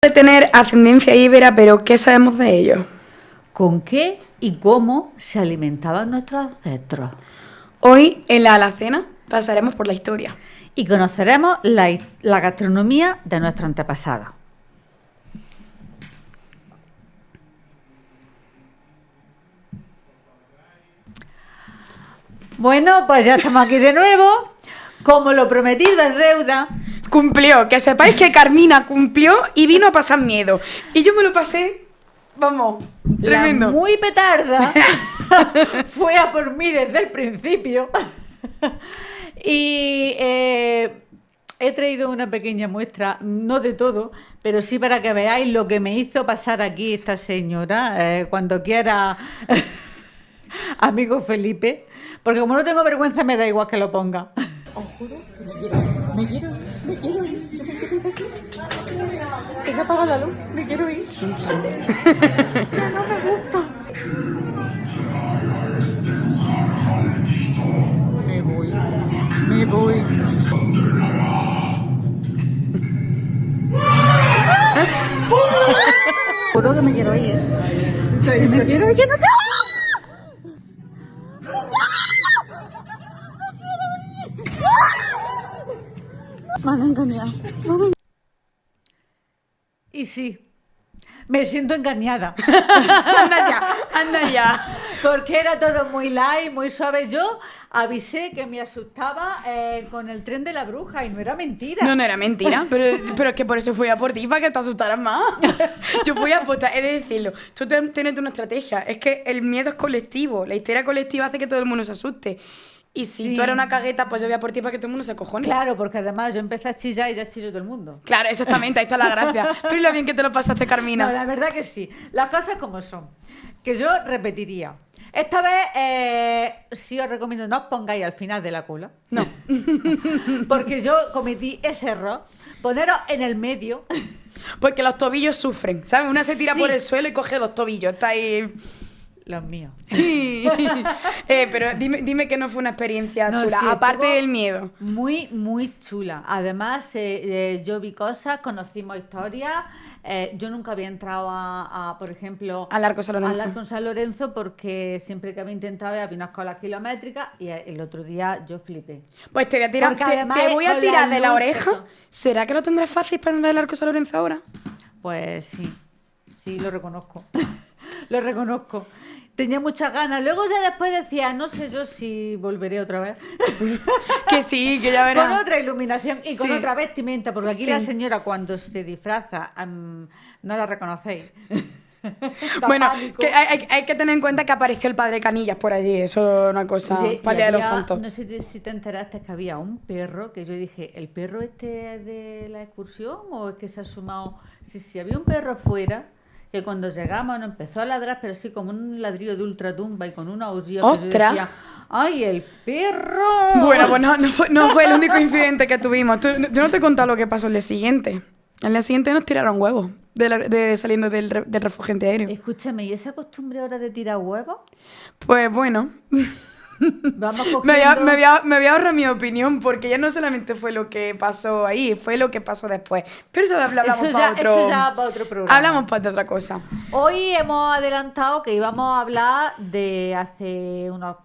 De tener ascendencia íbera, pero ¿qué sabemos de ellos? ¿Con qué y cómo se alimentaban nuestros ancestros? Hoy, en la alacena, pasaremos por la historia. Y conoceremos la gastronomía de nuestros antepasados. Bueno, pues ya estamos aquí de nuevo. Como lo prometido es deuda. Cumplió, que sepáis que Carmina cumplió y vino a pasar miedo. Y yo me lo pasé, vamos, tremendo. La muy petarda fue a por mí desde el principio. Y he traído una pequeña muestra, no de todo, pero sí para que veáis lo que me hizo pasar aquí esta señora. Cuando quiera, amigo Felipe, porque como no tengo vergüenza me da igual que lo ponga. Os juro que me quiero ir, yo me quiero ir de aquí. Que se apaga la luz, me quiero ir. Que no me gusta. Me voy. Juro que me quiero ir. Que me quiero ir, que no te... Me han engañado. Y sí, me siento engañada. Anda ya. Porque era todo muy light, muy suave. Yo avisé que me asustaba con el tren de la bruja y no era mentira. No era mentira, pero es que por eso fui a por ti, para que te asustaras más. Yo fui a apostar, he de decirlo. Tú tienes una estrategia, es que el miedo es colectivo, la histeria colectiva hace que todo el mundo se asuste. Y si Sí. tú eres una cagueta, pues yo voy a por ti para que todo el mundo se acojone. Claro, porque además yo empecé a chillar y ya chilló todo el mundo. Claro, exactamente, ahí está la gracia. Pero lo bien que te lo pasaste, Carmina. No, la verdad que sí. Las cosas como son. Que yo repetiría. Esta vez sí os recomiendo no os pongáis al final de la cola. No. Porque yo cometí ese error. Poneros en el medio. Porque los tobillos sufren, ¿sabes? Una se tira Sí. por el suelo y coge los tobillos. Está ahí. Los míos. Pero dime que no fue una experiencia No, chula, sí, aparte estuvo del miedo. Muy, muy chula. Además, yo vi cosas, conocimos historias. Yo nunca había entrado por ejemplo, Al Arco San Lorenzo. al Arco San Lorenzo porque siempre que había intentado había unas colas kilométricas y el otro día yo flipé. Pues te voy a tirar, Porque además te voy a con tirar las de la luces, oreja. todo. ¿Será que lo tendrás fácil para ver el Arco San Lorenzo ahora? Pues sí, lo reconozco. Lo reconozco. Tenía muchas ganas. Luego ya después decía, no sé yo si volveré otra vez. Que sí, que ya verás. Con otra iluminación y con Sí. otra vestimenta, porque aquí Sí. la señora cuando se disfraza no la reconocéis. Da Bueno, pánico. que hay que tener en cuenta que apareció el padre Canillas por allí. Eso es una cosa Oye, para el y Día de los había- Santos. No sé si te enteraste que había un perro que yo dije, ¿el perro este es de la excursión o es que se ha sumado? Sí, había un perro fuera que cuando llegamos nos empezó a ladrar, pero sí como un ladrillo de ultratumba y con un aullido que yo ¡Ostras! decía, ¡ay, el perro! Bueno, pues no fue el único incidente que tuvimos. Yo no te he contado lo que pasó el día siguiente. El día siguiente nos tiraron huevos saliendo del refugio antiaéreo. Escúchame, ¿y esa costumbre ahora de tirar huevos? Pues bueno, Vamos me cogiendo... voy a ahorrar mi opinión porque ya no solamente fue lo que pasó ahí, fue lo que pasó después. Pero eso hablamos Eso para otro... eso ya para otro programa. Hablamos para otra cosa. Hoy hemos adelantado que íbamos a hablar de hace unos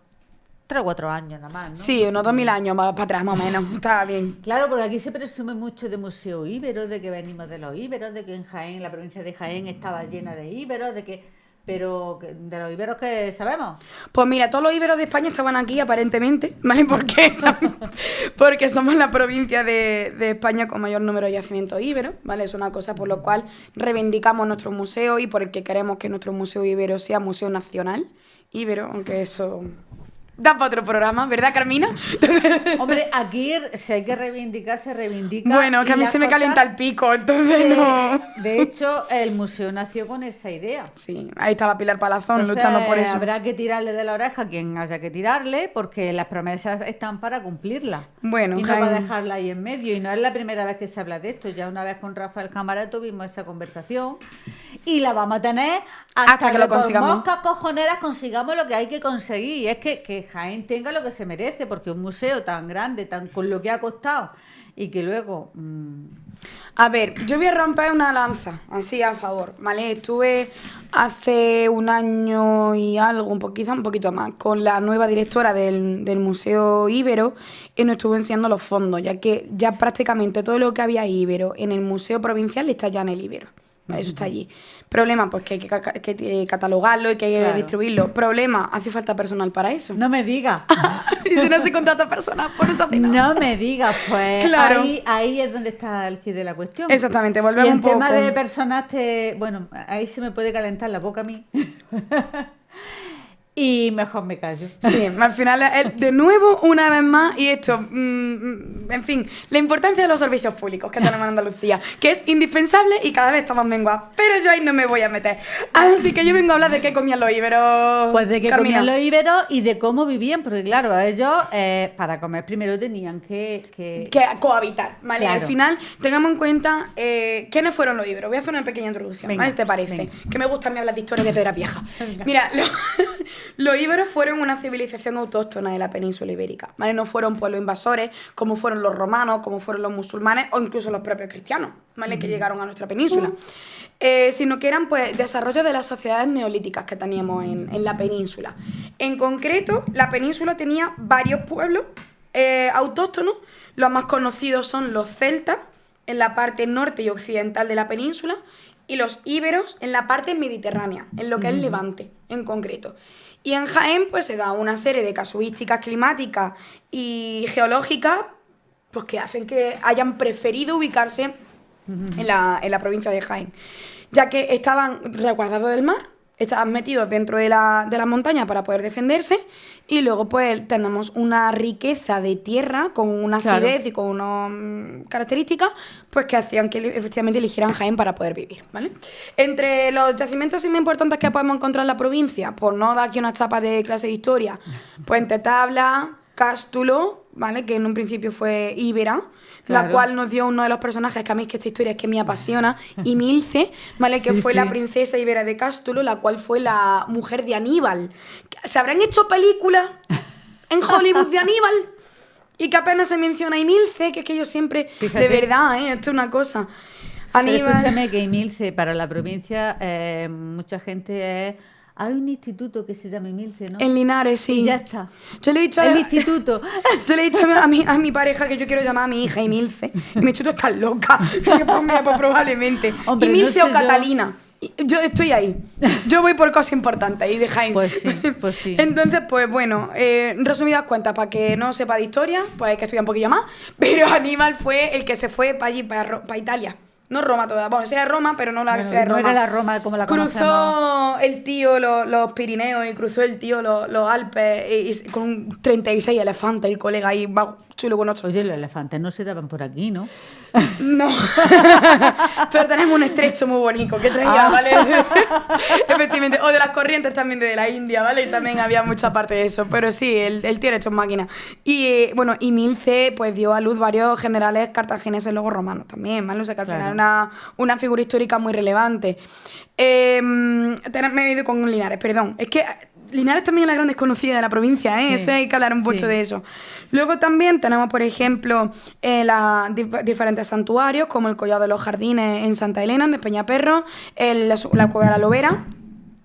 3 o 4 años nada más, ¿no? Sí, unos 2000 años más para atrás, más o menos. Está bien. Claro, porque aquí se presume mucho de museo íbero, de que venimos de los íberos, de que en Jaén, la provincia de Jaén estaba llena de íberos, pero de los íberos que sabemos. Pues mira, todos los íberos de España estaban aquí aparentemente, ¿vale? ¿Por qué? Porque somos la provincia de España con mayor número de yacimientos íberos, ¿vale? Es una cosa por lo cual reivindicamos nuestro museo y por el que queremos que nuestro museo íbero sea museo nacional íbero, aunque eso da para otro programa, ¿verdad, Carmina? Hombre, aquí si hay que reivindicar, se reivindica. Bueno, que y a mí las se me cosas, calienta el pico, entonces no... de hecho, el museo nació con esa idea. Sí, ahí estaba Pilar Palazón Entonces, luchando por eso. habrá que tirarle de la oreja a quien haya que tirarle, porque las promesas están para cumplirlas. Bueno, y no para Jaén. dejarla ahí en medio. Y no es la primera vez que se habla de esto. Ya una vez con Rafael Cámara tuvimos esa conversación. Y la vamos a tener Hasta que lo por consigamos. moscas cojoneras consigamos lo que hay que conseguir. Y es que Jaén tenga lo que se merece, porque un museo tan grande, tan con lo que ha costado, y que luego... A ver, yo voy a romper una lanza, así a favor, ¿vale? Estuve hace un año y algo, quizá un poquito más, con la nueva directora del Museo Ibero y nos estuvo enseñando los fondos, ya que ya prácticamente todo lo que había Ibero en el Museo Provincial está ya en el Ibero. ¿Vale? Eso está allí. Problema, pues que hay que catalogarlo y que hay que Claro. distribuirlo. Problema, hace falta personal para eso. No me digas. Y si no se contrata personal, por eso hace nada. No me digas, pues Claro. ahí es donde está el quid de la cuestión. Exactamente, Y volvemos en un poco. tema de personas, bueno, ahí se me puede calentar la boca a mí. Y mejor me callo. Sí, al final, de nuevo, una vez más, y esto, en fin, la importancia de los servicios públicos que tenemos en Andalucía, que es indispensable y cada vez está más menguada, pero yo ahí no me voy a meter. Así que yo vengo a hablar de qué comían los íberos. Pues de que Carmina. comían los íberos y de cómo vivían, porque claro, a ellos para comer primero tenían que... Que cohabitar, ¿vale? Claro. Al final, tengamos en cuenta quiénes fueron los íberos. Voy a hacer una pequeña introducción, Venga, ¿vale? ¿Te parece? venga. Que me gusta a mí hablar de historias de piedra vieja. Venga. Mira, los íberos fueron una civilización autóctona de la península ibérica, ¿vale? No fueron pueblos invasores, como fueron los romanos, como fueron los musulmanes o incluso los propios cristianos, ¿vale? Que llegaron a nuestra península. Sino que eran, pues, desarrollo de las sociedades neolíticas que teníamos en la península. En concreto, la península tenía varios pueblos autóctonos. Los más conocidos son los celtas, en la parte norte y occidental de la península, y los íberos en la parte mediterránea, en lo que es Levante, en concreto. Y en Jaén, pues se da una serie de casuísticas climáticas y geológicas, pues que hacen que hayan preferido ubicarse en la provincia de Jaén, ya que estaban resguardados del mar, estaban metidos dentro de la montaña para poder defenderse, y luego pues tenemos una riqueza de tierra con una acidez Claro. y con unas características pues que hacían que efectivamente eligieran Jaén para poder vivir, ¿vale? Entre los yacimientos así más importantes que podemos encontrar en la provincia, por no dar aquí una chapa de clase de historia, Puente Tabla, Cástulo, ¿vale? Que en un principio fue Íbera, la Claro. cual nos dio uno de los personajes que a mí es que esta historia es que me apasiona, Imilce, ¿vale? Que Sí, fue sí. la princesa Ibera de Cástulo, la cual fue la mujer de Aníbal. ¿Se habrán hecho películas en Hollywood de Aníbal? Y que apenas se menciona Imilce, que es que yo siempre, Fíjate. de verdad, esto es una cosa. Pero Aníbal. escúchame que Emilce, para la provincia, mucha gente es... Hay un instituto que se llama Emilce, ¿no? En Linares, sí. Y ya está. Yo le he dicho El instituto. Yo le he dicho a mi pareja que yo quiero llamar a mi hija Emilce. Y me he dicho, tú estás loca. Y yo, pues mira, pues probablemente. Hombre, Emilce no o sé yo. Catalina. Yo estoy ahí. Yo voy por cosas importantes y de Jaén. Pues sí, pues sí. Entonces, pues bueno, resumidas cuentas, para que no sepa de historia, pues hay que estudiar un poquillo más. Pero Aníbal fue el que se fue para allí, para Italia. No Roma todavía. Bueno, sí era Roma, pero no la Bueno, ciudad de no Roma. era la Roma como la conocemos. Cruzó el tío los Pirineos y cruzó el tío los Alpes y con 36 elefantes, el colega ahí va chulo con otro. Oye, los elefantes no se daban por aquí, ¿no? No, pero tenemos un estrecho muy bonito que traía, ¿vale? Efectivamente, o de las corrientes también de la India, ¿vale? Y también había mucha parte de eso, pero sí, el tío era hecho máquina. Y bueno, y Milce pues dio a luz varios generales cartagineses, luego romanos también, ¿vale? O sea que al Claro. final una figura histórica muy relevante. Me he ido con Linares, perdón. Es que Linares también es la gran desconocida de la provincia, ¿eh? Sí, Eso hay que hablar un poco sí. de eso. Luego también tenemos, por ejemplo, diferentes santuarios, como el Collado de los Jardines en Santa Elena, en Peñaperro, la Cueva de la Lobera,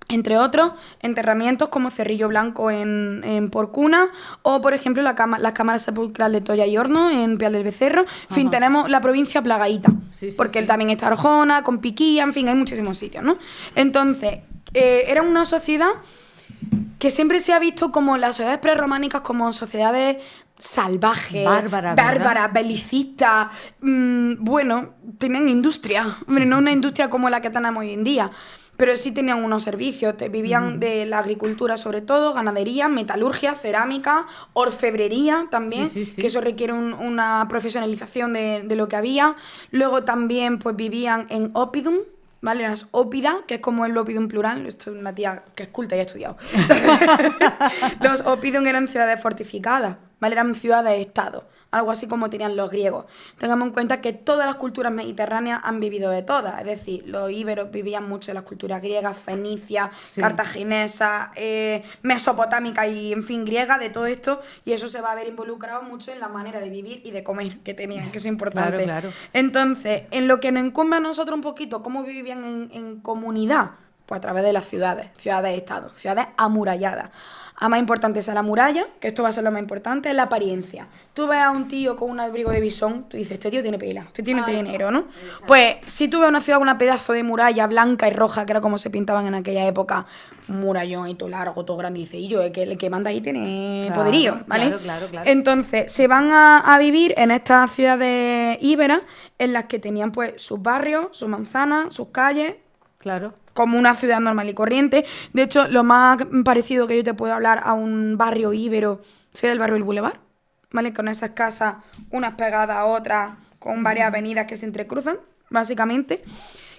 entre otros, enterramientos como Cerrillo Blanco en Porcuna, o por ejemplo las cámaras sepulcral de Toya y Horno en Pial del Becerro. En fin, Ajá. tenemos la provincia plagadita, Sí, sí, porque sí. también está Arjona, con Piquilla, en fin, hay muchísimos sitios, ¿no? Entonces, era una sociedad que siempre se ha visto como las sociedades prerrománicas como sociedades salvajes, Bárbaras, ¿verdad? belicistas, bueno, tenían industria, hombre, no una industria como la que tenemos hoy en día, pero sí tenían unos servicios, vivían de la agricultura sobre todo, ganadería, metalurgia, cerámica, orfebrería también, Sí, sí, sí. que eso requiere una profesionalización de lo que había. Luego también pues vivían en oppidum, ¿vale? Las ópidas, que es como el oppidum plural. Esto es una tía que es culta y ha estudiado. Los oppidum eran ciudades fortificadas, ¿vale? Eran ciudades-estado. algo así como tenían los griegos. Tengamos en cuenta que todas las culturas mediterráneas han vivido de todas, es decir, los íberos vivían mucho en las culturas griegas, fenicias, Sí. cartaginesas, mesopotámicas y, en fin, griegas, de todo esto, y eso se va a ver involucrado mucho en la manera de vivir y de comer que tenían, que es importante. Claro. Entonces, en lo que nos incumbe a nosotros un poquito, cómo vivían en comunidad, pues a través de las ciudades-estado, ciudades amuralladas. A más importante es la muralla, que esto va a ser lo más importante, es la apariencia. Tú ves a un tío con un abrigo de bisón, tú dices, este tío tiene pila, este tiene dinero, ¿no? Exacto. Pues si tú ves una ciudad con una pedazo de muralla blanca y roja, que era como se pintaban en aquella época, un murallón y todo largo, todo grande, y dice, y yo, es que el que manda ahí tiene Claro, poderío, ¿vale? claro. Entonces, se van a vivir en estas ciudades íberas, en las que tenían pues sus barrios, sus manzanas, sus calles, Claro. como una ciudad normal y corriente. De hecho, lo más parecido que yo te puedo hablar a un barrio íbero sería el barrio del Boulevard, ¿vale? Con esas casas, unas pegadas a otras, con varias avenidas que se entrecruzan, básicamente,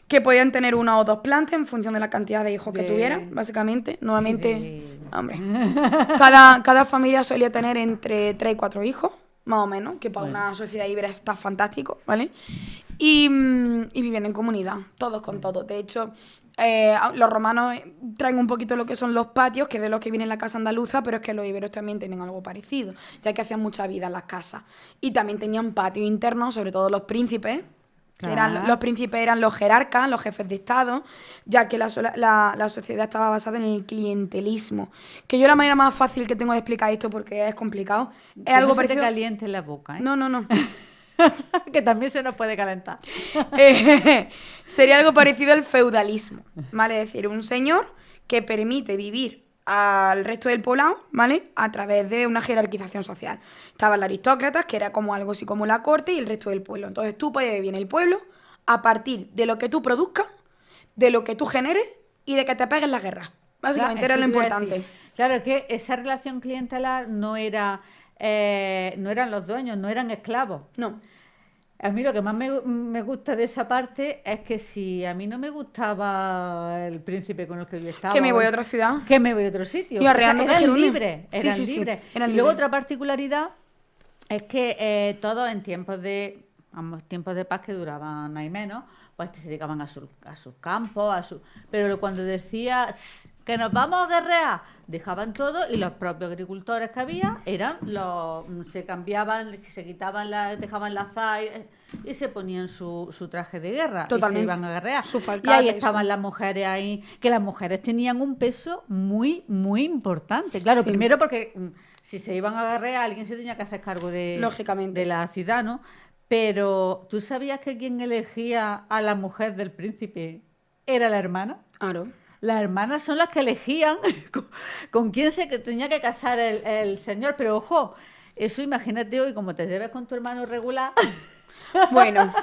que podían tener una o dos plantas en función de la cantidad de hijos que tuvieran, básicamente. Nuevamente, hombre, cada familia solía tener entre 3 y 4 hijos, más o menos, que para una sociedad íbera está fantástico, ¿vale? Y vivían en comunidad, todos con todos. De hecho, los romanos traen un poquito lo que son los patios, que es de los que viene la casa andaluza, pero es que los iberos también tienen algo parecido, ya que hacían mucha vida en las casas. Y también tenían patios internos, sobre todo los príncipes. Claro. Los príncipes eran los jerarcas, los jefes de estado, ya que la sociedad estaba basada en el clientelismo. Que yo la manera más fácil que tengo de explicar esto, porque es complicado, es Que algo no se te parecido... caliente en la boca, ¿eh? No. Que también se nos puede calentar. Sería algo parecido al feudalismo, ¿vale? Es decir, un señor que permite vivir al resto del poblado, ¿vale? A través de una jerarquización social. Estaban los aristócratas, que era como algo así como la corte, y el resto del pueblo. Entonces tú puedes vivir en el pueblo a partir de lo que tú produzcas, de lo que tú generes y de que te peguen las guerras. Básicamente Claro, era lo eso te iba a importante. decir. Claro, es que esa relación clientelar no eran los dueños, no eran esclavos. No, A mí lo que más me gusta de esa parte es que si a mí no me gustaba el príncipe con el que yo estaba, que me voy a otra ciudad. que me voy a otro sitio. Y arreando eran Jerusalén. libres, Sí, eran sí, sí, libres. eran Y luego libres. otra particularidad es que todos en tiempos de paz que duraban ahí menos, pues se dedicaban a sus campos, pero cuando decía que nos vamos a guerrear, dejaban todo y los propios agricultores que había se cambiaban, se quitaban dejaban la azar y se ponían su traje de guerra. Totalmente. Y se iban a guerrear. Su Y falcata, ahí eso. estaban las mujeres ahí, que las mujeres tenían un peso muy, muy importante. Claro, Sí. primero porque si se iban a guerrear, alguien se tenía que hacer cargo Lógicamente. de la ciudad, ¿no? Pero, ¿tú sabías que quien elegía a la mujer del príncipe era la hermana? Claro. Las hermanas son las que elegían con quién se tenía que casar el señor. Pero, ojo, eso imagínate hoy, como te lleves con tu hermano regular, Bueno,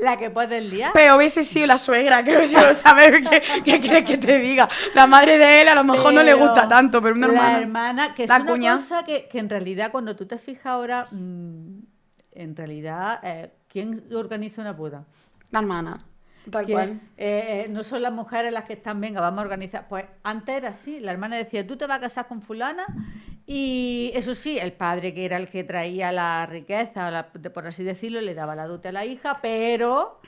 la que puedes liar. pero hubiese sido la suegra, creo yo, ¿sabes? ¿Qué quieres que te diga? La madre de él a lo mejor no le Pero gusta tanto, pero una hermana... La hermana, que es la una cuña. cosa que en realidad, cuando tú te fijas ahora, en realidad, ¿quién organiza una boda? La hermana, tal Que, cual. no son las mujeres las que están, venga, vamos a organizar. Pues antes era así, la hermana decía, tú te vas a casar con fulana, y eso sí, el padre, que era el que traía la riqueza, por así decirlo, le daba la dote a la hija, pero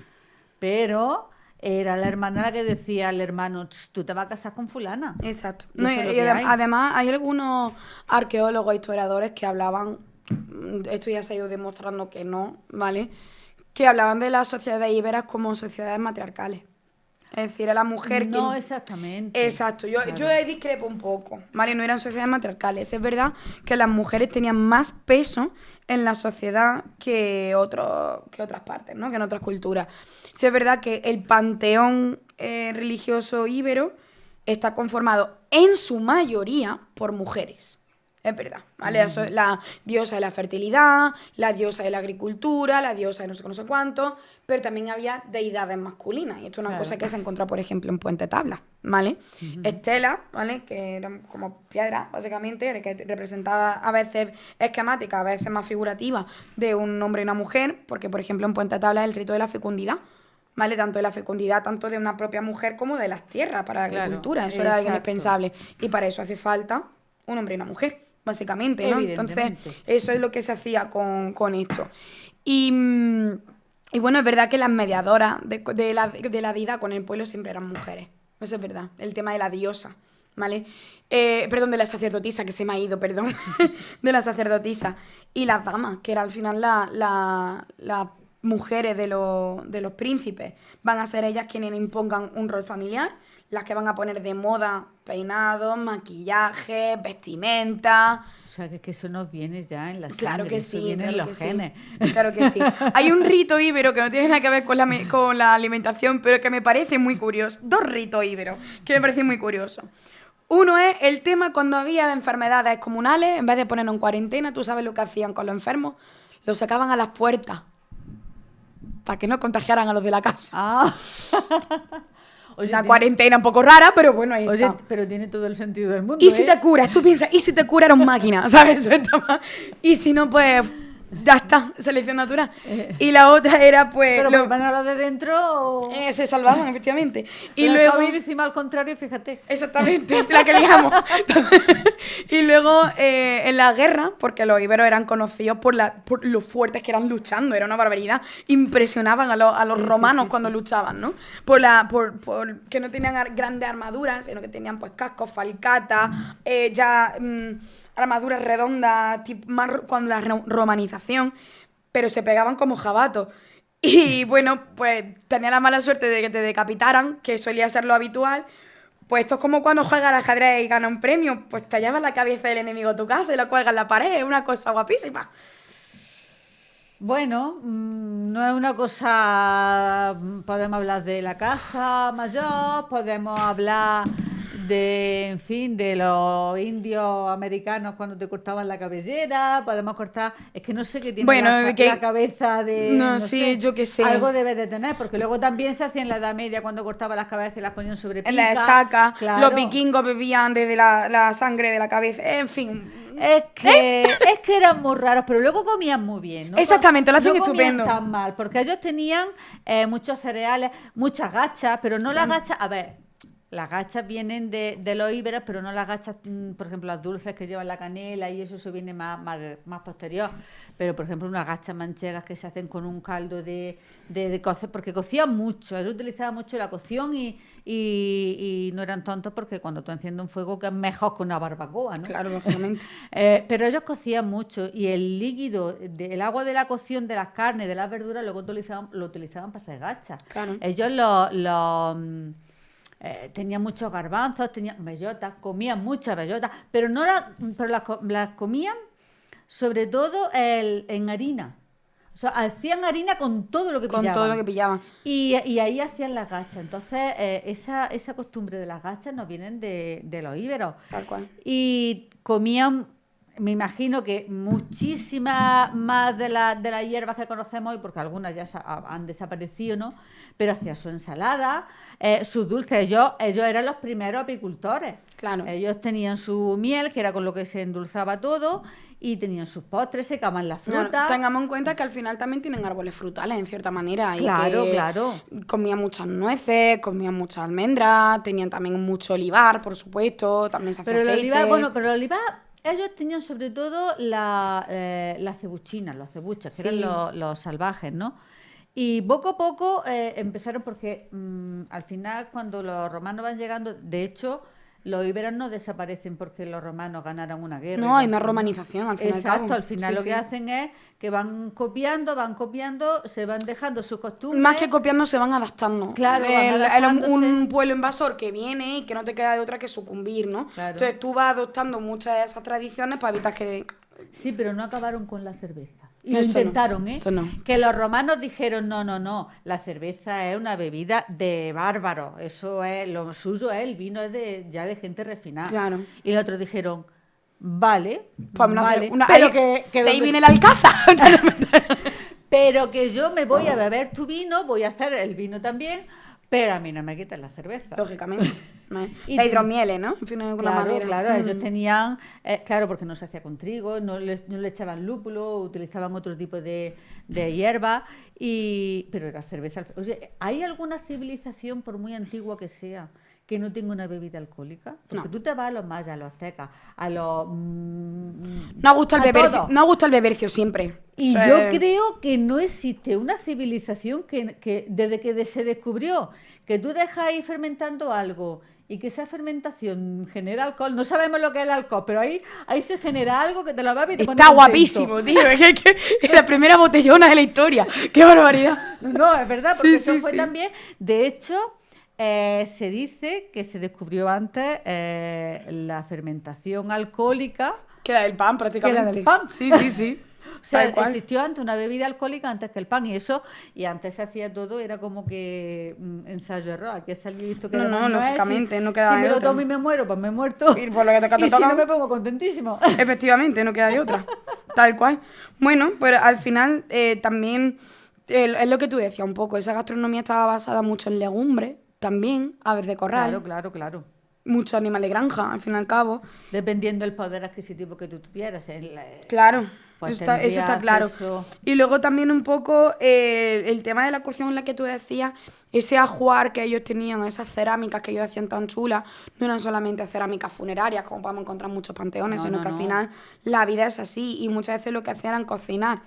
era la hermana la que decía al hermano, tú te vas a casar con fulana. Exacto. Y No, eso es lo y que hay. además hay algunos arqueólogos, historiadores que hablaban, esto ya se ha ido demostrando que no, ¿vale? Que hablaban de las sociedades íberas como sociedades matriarcales. Es decir, a la mujer No que... exactamente. Exacto, yo Claro. ahí discrepo un poco, ¿vale? No eran sociedades matriarcales. Es verdad que las mujeres tenían más peso en la sociedad que otras partes, ¿no? Que en otras culturas. Sí es verdad que el panteón religioso íbero está conformado en su mayoría por mujeres. Es verdad, ¿vale? Eso, la diosa de la fertilidad, la diosa de la agricultura, la diosa de no sé qué, no sé cuánto, pero también había deidades masculinas. Y esto es una Claro. cosa que se encuentra, por ejemplo, en Puente Tabla, ¿vale? Estelas, ¿vale? Que eran como piedras, básicamente, que representaba a veces esquemática, a veces más figurativa, de un hombre y una mujer, porque, por ejemplo, en Puente Tabla es el rito de la fecundidad, ¿vale? Tanto de la fecundidad, tanto de una propia mujer como de las tierras para la Claro, agricultura. Eso era algo exacto. indispensable. Y para eso hace falta un hombre y una mujer. básicamente, ¿no? Entonces, Evidentemente. eso es lo que se hacía con esto. Y bueno, es verdad que las mediadoras de la deidad con el pueblo siempre eran mujeres. Eso es verdad. El tema de la diosa, ¿vale? Perdón, de la sacerdotisa, que se me ha ido, perdón. De la sacerdotisa. Y las damas, que era al final las mujeres de los príncipes. Van a ser ellas quienes impongan un rol familiar, las que van a poner de moda peinados, maquillaje, vestimenta. O sea, que eso nos viene ya en la sangre. Claro que eso sí, viene en claro los que genes. sí. Claro que sí. Hay un rito íbero que no tiene nada que ver con la alimentación, pero que me parece muy curioso. Dos ritos íberos que me parecen muy curiosos. Uno es el tema cuando había enfermedades comunales, en vez de ponernos en cuarentena, ¿tú sabes lo que hacían con los enfermos? Los sacaban a las puertas para que no contagiaran a los de la casa. Ah. Oye, La cuarentena un poco rara, pero bueno, ahí Oye, está. pero tiene todo el sentido del mundo. Y si te curas, tú piensas, y si te cura eres máquina, ¿sabes? Y si no, pues ya está, selección natural. Y la otra era, pues. Pero lo... van a lo de dentro. Se salvaban, efectivamente. Y Pero luego. acabo de ir encima al contrario, fíjate. Exactamente, la que liamos. Y luego en la guerra, porque los iberos eran conocidos por lo fuertes que eran luchando, era una barbaridad. Impresionaban a los romanos cuando luchaban, ¿no? Por que no tenían grandes armaduras, sino que tenían pues cascos, falcatas, armaduras redondas, más con la romanización, pero se pegaban como jabatos. Y bueno, pues tenía la mala suerte de que te decapitaran, que solía ser lo habitual. Pues esto es como cuando juegas al ajedrez y ganas un premio, pues te llevas la cabeza del enemigo a tu casa y la cuelgas en la pared, es una cosa guapísima. Bueno, no es una cosa... Podemos hablar de la caza mayor, podemos hablar de, en fin, de los indios americanos cuando te cortaban la cabellera, podemos cortar... Es que no sé qué tiene la cabeza de... No sé, yo qué sé. Algo debe de tener, porque luego también se hacía en la Edad Media cuando cortaban las cabezas y las ponían sobre pica. En las estacas, claro. Los vikingos bebían desde la sangre de la cabeza, en fin... Es que eran muy raros, pero luego comían muy bien, ¿no? Exactamente, lo hacen no estupendo. No comían tan mal, porque ellos tenían muchos cereales, muchas gachas, pero no las gachas... A ver, las gachas vienen de los íberos, pero no las gachas, por ejemplo, las dulces que llevan la canela y eso viene más posterior. Pero, por ejemplo, unas gachas manchegas que se hacen con un caldo de cocer, porque cocían mucho, ellos utilizaban mucho la cocción y no eran tontos porque cuando tú enciendes un fuego que es mejor que una barbacoa, ¿no? Claro, lógicamente. Pero ellos cocían mucho y el líquido, el agua de la cocción de las carnes, de las verduras, luego lo utilizaban para hacer gachas. Claro. Ellos tenían muchos garbanzos, tenían bellotas, comían muchas bellotas, pero las comían sobre todo en harina. O sea, hacían harina con todo lo que pillaban. Con todo lo que pillaban. Y ahí hacían las gachas. Entonces, esa costumbre de las gachas nos vienen de los íberos. Tal cual. Y comían, me imagino que muchísimas más de las hierbas que conocemos hoy, porque algunas ya han desaparecido, ¿no? Pero hacían su ensalada, sus dulces. Ellos eran los primeros apicultores. Claro. Ellos tenían su miel, que era con lo que se endulzaba todo, y tenían sus postres, secaban las frutas. Claro, tengamos en cuenta que al final también tienen árboles frutales, en cierta manera. Claro, y que claro. Comían muchas nueces, comían muchas almendras, tenían también mucho olivar, por supuesto, también se hacía Pero el aceite. olivar, pero el olivar, ellos tenían sobre todo las cebuchinas, los cebuches, que eran los salvajes, ¿no? Y poco a poco empezaron porque al final cuando los romanos van llegando, de hecho, los íberos no desaparecen porque los romanos ganaran una guerra. No, hay una romanización al final. Exacto, al final lo que hacen es que van copiando, se van dejando sus costumbres. Más que copiando, se van adaptando. Claro, un pueblo invasor que viene y que no te queda de otra que sucumbir, ¿no? Claro. Entonces tú vas adoptando muchas de esas tradiciones para evitar que... Sí, pero no acabaron con la cerveza. Y lo Eso intentaron, no, ¿eh? eso no. Que los romanos dijeron, no, la cerveza es una bebida de bárbaros, eso es, lo suyo es el vino, es ya de gente refinada. Claro. Y los otros dijeron, vale, Pues vale, pero de ahí viene el alcázar. pero que yo me voy a beber tu vino, voy a hacer el vino también, pero a mí no me quitan la cerveza. Lógicamente. Y la hidromieles, ¿no? En fin, de alguna manera. Claro, ellos tenían, claro, porque no se hacía con trigo, no le echaban lúpulo, utilizaban otro tipo de hierba Pero era cerveza. Oye, ¿hay alguna civilización, por muy antigua que sea, que no tenga una bebida alcohólica? Porque No. tú te vas a los mayas, a los aztecas, a los... Nos gusta el a bebercio, todos. nos gusta el bebercio siempre. Y O sea, yo creo que no existe una civilización que desde que se descubrió que tú dejas ahí fermentando algo y que esa fermentación genera alcohol, no sabemos lo que es el alcohol, pero ahí se genera algo que te lo bebes y te pone está contento. guapísimo, tío. Es la primera botellona de la historia. ¡Qué barbaridad! No, es verdad, porque Sí, eso sí, fue sí. también, de hecho, se dice que se descubrió antes la fermentación alcohólica. Queda del pan prácticamente. Queda del pan. Sí, sí, sí. O sea, Tal cual. existió antes una bebida alcohólica antes que el pan y antes se hacía todo, era como que ensayo-error, aquí ha salido esto que No, además no, no es, lógicamente, no si queda me de lo otra. tomo y me muero, pues me he muerto. Y por lo que toca, te Y si toca. no me pongo contentísimo. Efectivamente, no queda de otra. Tal cual. Bueno, pero al final también es lo que tú decías un poco. Esa gastronomía estaba basada mucho en legumbres, también, aves de corral, Claro. muchos animales de granja, al fin y al cabo. Dependiendo del poder adquisitivo que tú tuvieras. Claro, Pues eso está tendría claro. acceso- Y luego también un poco el tema de la cocción en la que tú decías, ese ajuar que ellos tenían, esas cerámicas que ellos hacían tan chulas, no eran solamente cerámicas funerarias, como podemos encontrar en muchos panteones, No, sino no, que al no. final la vida es así. Y muchas veces lo que hacían era cocinar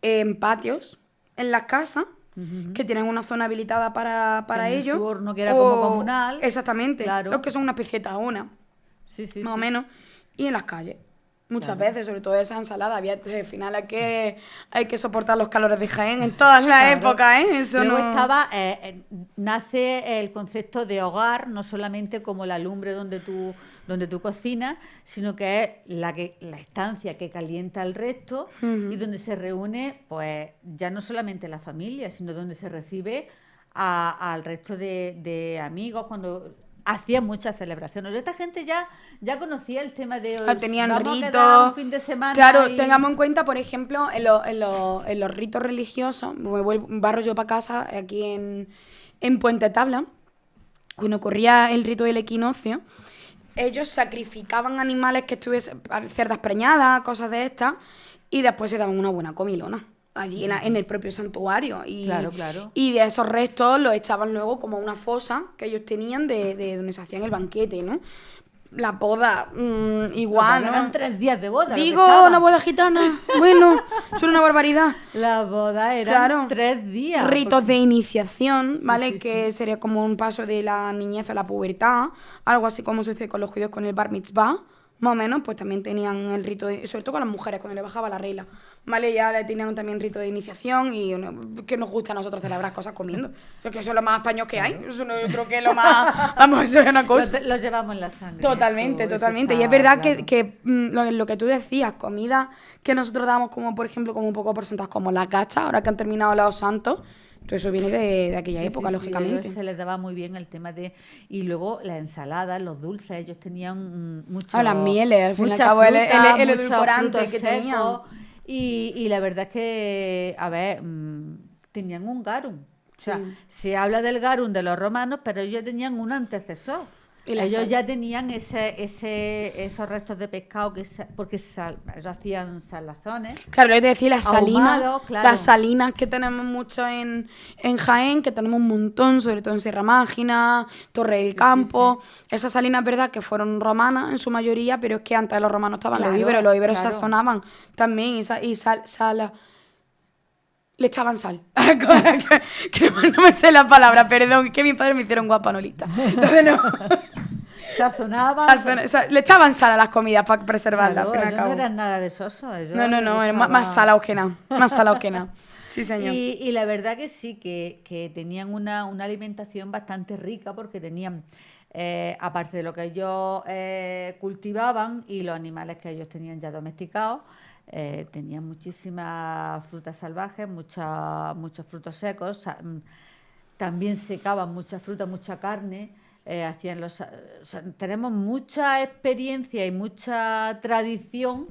en patios, en las casas, que tienen una zona habilitada para Tenían ello. su horno que era como comunal. Exactamente, Claro. los que son una especie de tahona Sí, más o menos, y en las calles. Muchas veces, sobre todo esa ensalada, al final hay que soportar los calores de Jaén en todas las Claro. épocas, ¿eh? Eso Luego no... nace el concepto de hogar, no solamente como la lumbre donde tú cocinas, sino que es la estancia que calienta el resto y donde se reúne, pues, ya no solamente la familia, sino donde se recibe al resto de amigos cuando hacían muchas celebraciones. Esta gente ya conocía el tema de Tenían vamos a quedar ritos. un fin de semana Claro, y- tengamos en cuenta, por ejemplo, en los ritos religiosos, barro yo para casa, aquí en Puente Tabla, cuando ocurría el rito del equinoccio, ellos sacrificaban animales que estuviesen, cerdas preñadas, cosas de estas, y después se daban una buena comilona allí en el propio santuario. Y, Claro. y de esos restos los echaban luego como a una fosa que ellos tenían de donde se hacían el banquete, ¿no? La boda, igual, Eran ¿no? 3 días de boda. lo que Digo, estaba. una boda gitana. Bueno, son una barbaridad. La boda eran Claro. 3 días. Ritos de iniciación, ¿vale? sí, Que sería como un paso de la niñez a la pubertad, algo así como sucede con los judíos con el bar mitzvah, más o menos, pues también tenían el rito, sobre todo con las mujeres, cuando le bajaba la regla, ¿vale? Ya le tenían también rito de iniciación y que nos gusta a nosotros celebrar cosas comiendo. Eso, que eso es lo más español que hay, eso no, yo creo que es lo más, vamos, eso es una cosa. Los llevamos en la sangre. Totalmente, eso totalmente. está Y es verdad claro. que lo que tú decías, comida que nosotros damos como, por ejemplo, como un poco por sentadas, como las gachas, ahora que han terminado los santos, todo eso viene de aquella Sí, época, sí, lógicamente. ellos se les daba muy bien el tema de... Y luego las ensaladas, los dulces, ellos tenían mucho... Las mieles, al fin y al mucha cabo, el fruta, muchos edulcorante frutos que secos, tenían. y la verdad es que, a ver, tenían un garum. O sea, Sí. se habla del garum de los romanos, pero ellos tenían un antecesor. Y la Ellos sal. ya tenían esos restos de pescado porque ellos hacían salazones. Claro, es decir, las salinas, Ahumado, claro. las salinas que tenemos mucho en Jaén, que tenemos un montón, sobre todo en Sierra Mágina, Torre del Campo. Esas salinas, verdad, que fueron romanas en su mayoría, pero es que antes de los romanos estaban Claro, los íberos claro. sazonaban también y sal. Le echaban sal. que no me sé la palabra, perdón, que mis padres me hicieron guapanolita. Entonces no. Sazonaban. Le echaban sal a las comidas para preservarlas, Claro, al fin y al ellos no cabo. eran nada de sosos. No, era más salado que nada. Más salado que nada. Sí, señor. Y la verdad que sí, que tenían una alimentación bastante rica porque tenían, aparte de lo que ellos cultivaban y los animales que ellos tenían ya domesticados, tenían muchísimas frutas salvajes, muchos frutos secos, también secaban mucha fruta, mucha carne. Tenemos mucha experiencia y mucha tradición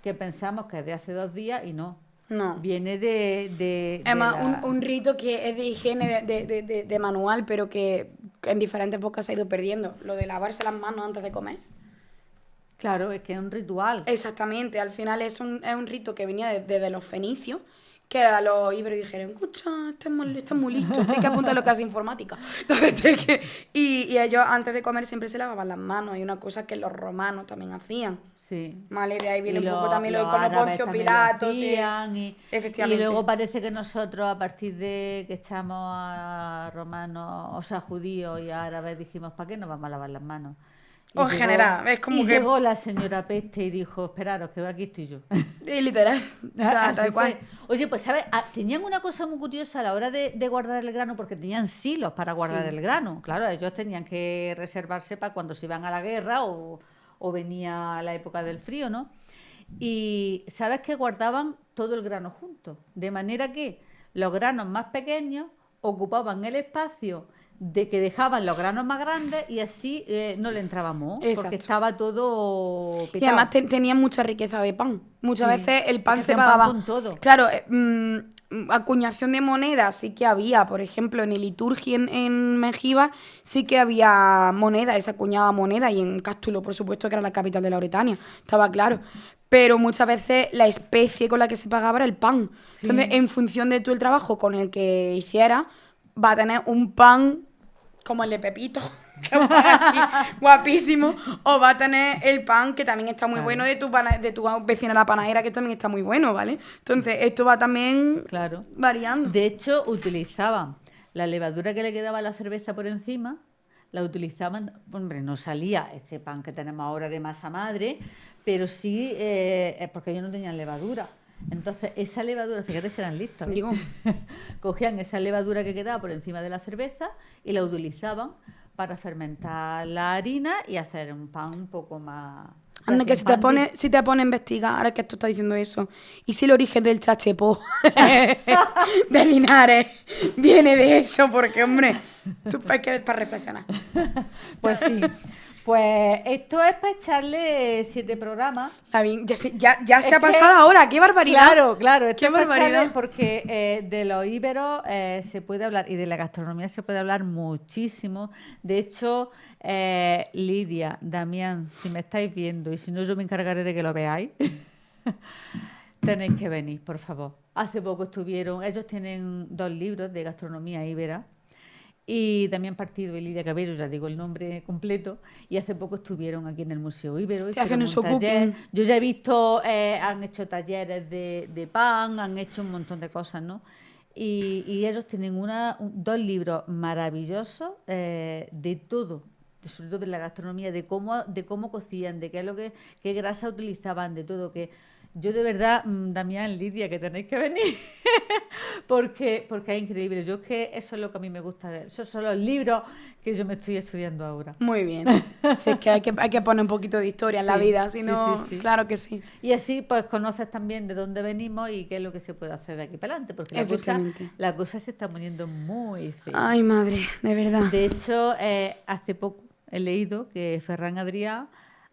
que pensamos que es de hace 2 días y no. No. Viene de Además, la- un rito que es de higiene de manual, pero que en diferentes épocas se ha ido perdiendo. Lo de lavarse las manos antes de comer. Claro, es que es un ritual. Exactamente, al final es un rito que venía desde los fenicios, que a los íberos dijeron, escucha, este es muy listo, esto hay que apuntarlo a clase de informática. Entonces, y ellos antes de comer siempre se lavaban las manos. Hay una cosa que los romanos también hacían. Sí. Vale, de ahí viene Y un poco también lo de los como árabes Poncio también Pilato. lo Sí. hacían, y Efectivamente. luego parece que nosotros, a partir de que echamos a romanos, o sea, judíos y árabes, dijimos, ¿para qué nos vamos a lavar las manos? O en general, es como y que... llegó la señora Peste y dijo, esperaros, que aquí estoy yo. Y literal, o sea, Así tal cual. fue. Oye, pues, ¿sabes? Tenían una cosa muy curiosa a la hora de guardar el grano, porque tenían silos para guardar Sí. el grano. Claro, ellos tenían que reservarse para cuando se iban a la guerra o venía la época del frío, ¿no? Y sabes que guardaban todo el grano junto, de manera que los granos más pequeños ocupaban el espacio de que dejaban los granos más grandes y así no le entraba moho, porque Exacto. estaba todo Y petado. además tenían mucha riqueza de pan. Muchas Sí, veces el es pan que se hacían pan pagaba. con todo. Claro, acuñación de monedas sí que había. Por ejemplo, en el Liturgi en Megiba sí que había moneda, se acuñaba moneda. Y en Cástulo, por supuesto, que era la capital de Lauretania. Estaba claro. Pero muchas veces la especie con la que se pagaba era el pan. Sí. Entonces, en función de tú el trabajo con el que hicieras, va a tener un pan como el de Pepito, que va así, guapísimo, o va a tener el pan que también está muy Claro. bueno de tu vecina la panadera, que también está muy bueno, ¿vale? Entonces, esto va también Claro. variando. De hecho, utilizaban la levadura que le quedaba a la cerveza por encima, la utilizaban, hombre, no salía ese pan que tenemos ahora de masa madre, pero sí, porque ellos no tenían levadura. Entonces, esa levadura, fíjate, si eran listos, ¿eh? Digo. Cogían esa levadura que quedaba por encima de la cerveza y la utilizaban para fermentar la harina y hacer un pan un poco más... Anda, que hacían pan de- si te pones a investigar, ahora que tú estás diciendo eso, y si el origen del chachepó de Linares viene de eso, porque, hombre, tú es que para reflexionar. Pues sí. Pues esto es para echarle 7 programas. Ya se Es ha que- pasado ahora, qué barbaridad. Claro, esto Qué es para echarle, barbaridad. porque de los íberos se puede hablar y de la gastronomía se puede hablar muchísimo. De hecho, Lidia, Damián, si me estáis viendo y si no, yo me encargaré de que lo veáis. Tenéis que venir, por favor. Hace poco estuvieron, ellos tienen 2 libros de gastronomía íbera. Y Damián Partido y Lidia Cabello, ya digo el nombre completo, y hace poco estuvieron aquí en el Museo Íbero. Sí, hacen hicieron su un taller. cooking. Yo ya he visto, han hecho talleres de pan, han hecho un montón de cosas, ¿no? Y ellos tienen 2 libros maravillosos de todo, sobre todo de la gastronomía, de cómo cocían, de qué grasa utilizaban, de todo, que yo de verdad, Damián, Lidia, que tenéis que venir, porque es increíble. Yo es que eso es lo que a mí me gusta, esos son los libros que yo me estoy estudiando ahora. Muy bien. Si es que hay que poner un poquito de historia en la Sí, vida, si sí, no, sí, sí. claro que sí. Y así pues conoces también de dónde venimos y qué es lo que se puede hacer de aquí para adelante, porque Efectivamente. la cosa se está poniendo muy fea. Ay, madre, de verdad. De hecho, hace poco he leído que Ferran Adrià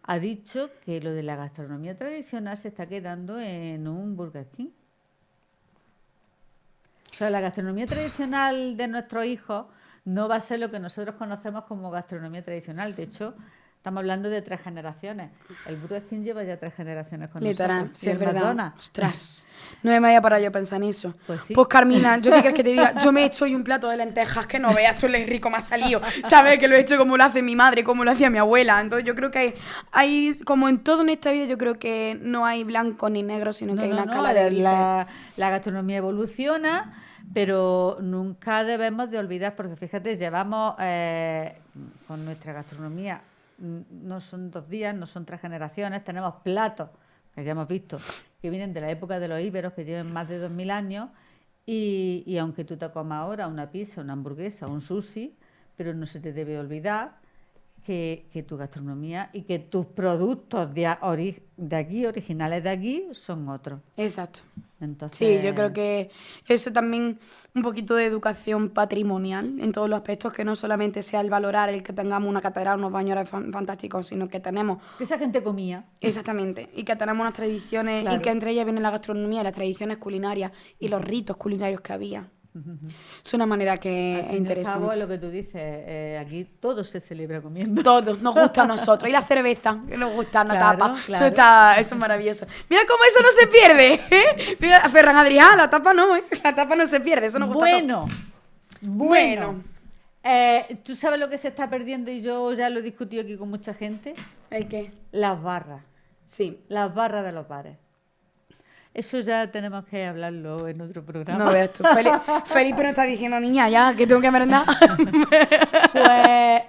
ha dicho que lo de la gastronomía tradicional se está quedando en un Burger King. O sea, la gastronomía tradicional de nuestros hijos no va a ser lo que nosotros conocemos como gastronomía tradicional. De hecho, estamos hablando de 3 generaciones. El Burger King lleva ya 3 generaciones con Literal, nosotros. sí, Y es el verdad. McDonald's. Ostras, no me vaya para yo pensar en eso. Pues sí. Pues Carmina, ¿yo qué quieres que te diga? Yo me he hecho hoy un plato de lentejas que no veas tú el rico me ha salido. ¿Sabes? Que lo he hecho como lo hace mi madre, como lo hacía mi abuela. Entonces yo creo que hay como en todo en esta vida, yo creo que no hay blanco ni negro, sino que hay una escala de grises. La gastronomía evoluciona, pero nunca debemos de olvidar, porque fíjate, llevamos con nuestra gastronomía, no son 2 días, no son 3 generaciones, tenemos platos que ya hemos visto, que vienen de la época de los íberos, que llevan más de 2000 años, y aunque tú te comas ahora una pizza, una hamburguesa, un sushi, pero no se te debe olvidar que tu gastronomía y que tus productos de aquí, originales de aquí, son otros. Exacto. Entonces, Sí, yo creo que eso también un poquito de educación patrimonial en todos los aspectos, que no solamente sea el valorar el que tengamos una catedral, unos baños fantásticos, sino que tenemos que esa gente comía. exactamente, y que tenemos unas tradiciones Claro. y que entre ellas viene la gastronomía, las tradiciones culinarias y los ritos culinarios que había. Es una manera que Al es fin y al interesante. cabo, es lo que tú dices, aquí todo se celebra comiendo. Todos, nos gusta a nosotros. Y la cerveza, que nos gusta una Claro, tapa. claro. Eso es maravilloso. Mira cómo eso no se pierde, ¿eh? Fíjate, Ferran Adrià, la tapa no, ¿eh? La tapa no se pierde, eso nos gusta a todos. Bueno. ¿Tú sabes lo que se está perdiendo? Y yo ya lo he discutido aquí con mucha gente. ¿El qué? Las barras. Sí. Las barras de los bares. Eso ya tenemos que hablarlo en otro programa. No veas tú. Felipe nos está diciendo, niña, ya, que tengo que merendar.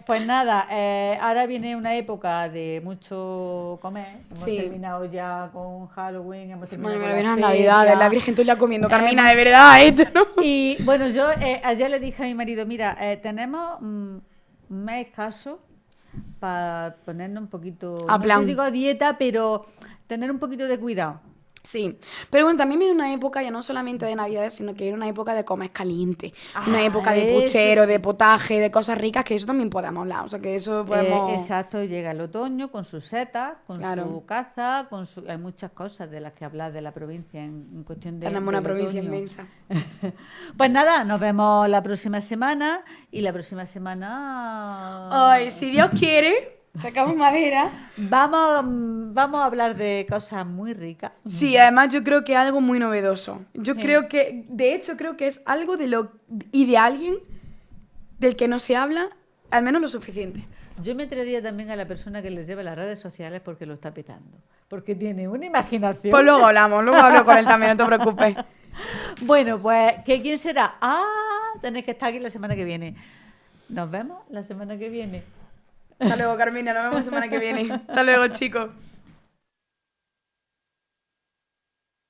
Pues nada, ahora viene una época de mucho comer. Hemos Sí. terminado ya con Halloween, hemos terminado Bueno, con pero vienen la las feria. Navidades, la Virgen tú ya comiendo, Carmina, de verdad, esto, ¿no? Y bueno, yo ayer le dije a mi marido, mira, tenemos un mes escaso para ponernos un poquito, A no plan. te digo a dieta, pero tener un poquito de cuidado. Sí, pero bueno, también viene una época ya no solamente de Navidades, sino que viene una época de comer caliente, una época de eso puchero, sí. de potaje, de cosas ricas, que eso también podemos hablar, o sea, que eso podemos... Exacto, llega el otoño con sus setas, con Claro. su caza, hay muchas cosas de las que hablar de la provincia en cuestión de Tenemos una del provincia otoño. inmensa. Pues nada, nos vemos la próxima semana y la próxima semana Ay, si Dios quiere, sacamos madera. vamos a hablar de cosas muy ricas. Sí, además yo creo que es algo muy novedoso. Yo Sí. creo que, de hecho, creo que es algo de alguien del que no se habla, al menos lo suficiente. Yo me traería también a la persona que les lleva las redes sociales porque lo está petando. Porque tiene una imaginación. Pues luego hablo con él también, no te preocupes. Bueno, pues, ¿quién será? Tenéis que estar aquí la semana que viene. Nos vemos la semana que viene. Hasta luego, Carmina, nos vemos la semana que viene. Hasta luego, chicos.